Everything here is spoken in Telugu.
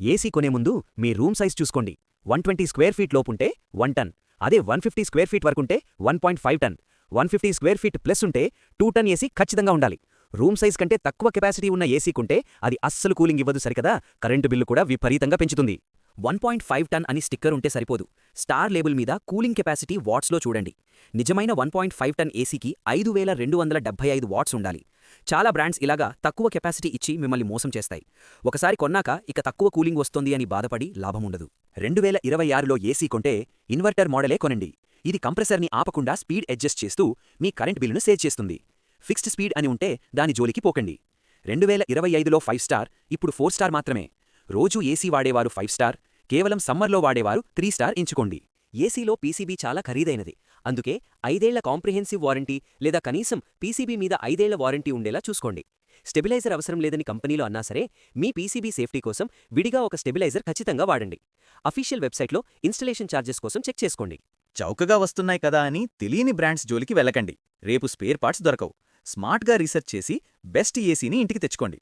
ఏసీ కొనే ముందు మీ రూమ్ సైజ్ చూసుకోండి. 120 స్క్వేర్ ఫీట్ లోపుంటే 1 టన్, అదే 150 స్క్వేర్ ఫీట్ వరకుంటే 1.5 టన్, 150 స్క్వేర్ ఫీట్ ప్లస్ ఉంటే 2 టన్ ఏసీ ఖచ్చితంగా ఉండాలి. రూమ్ సైజ్ కంటే తక్కువ కెపాసిటీ ఉన్న ఏసీ కొంటే అది అస్సలు కూలింగ్ ఇవ్వదు సరికదా, కరెంటు బిల్లు కూడా విపరీతంగా పెంచుతుంది. 1.5 టన్ అని స్టిక్కర్ ఉంటే సరిపోదు. స్టార్ లేబుల్ మీద కూలింగ్ కెపాసిటీ వాట్స్లో చూడండి. నిజమైన 1.5 టన్ ఏసీకి 5275 వాట్స్ ఉండాలి. చాలా బ్రాండ్స్ ఇలాగా తక్కువ కెపాసిటీ ఇచ్చి మిమ్మల్ని మోసం చేస్తాయి. ఒకసారి కొన్నాక ఇక తక్కువ కూలింగ్ వస్తోంది అని బాధపడి లాభముండదు. 2026లో ఏసీ కొంటే ఇన్వర్టర్ మోడలే కొనండి. ఇది కంప్రెసర్ని ఆపకుండా స్పీడ్ అడ్జస్ట్ చేస్తూ మీ కరెంట్ బిల్లును సేవ్ చేస్తుంది. ఫిక్స్డ్ స్పీడ్ అని ఉంటే దాని జోలికి పోకండి. 2025లో 5 స్టార్, ఇప్పుడు 4 స్టార్ మాత్రమే. రోజూ ఏసీ వాడేవారు 5 స్టార్, కేవలం సమ్మర్లో వాడేవారు 3 స్టార్ ఎంచుకోండి. ఏసీలో పీసీబీ చాలా ఖరీదైనది. అందుకే 5 ఏళ్ల కాంప్రిహెన్సివ్ వారంటీ లేదా కనీసం పీసీబీ మీద 5 ఏళ్ల వారంటీ ఉండేలా చూసుకోండి. స్టెబిలైజర్ అవసరం లేదని కంపెనీలో అన్నా సరే, మీ పీసీబీ సేఫ్టీ కోసం విడిగా ఒక స్టెబిలైజర్ ఖచ్చితంగా వాడండి. అఫీషియల్ వెబ్సైట్లో ఇన్స్టలేషన్ ఛార్జెస్ కోసం చెక్ చేసుకోండి. చౌకగా వస్తున్నాయి కదా అని తెలియని బ్రాండ్స్ జోలికి వెళ్ళకండి. రేపు స్పేర్ పార్ట్స్ దొరకవు. స్మార్ట్గా రీసెర్చ్ చేసి బెస్ట్ ఏసీని ఇంటికి తెచ్చుకోండి.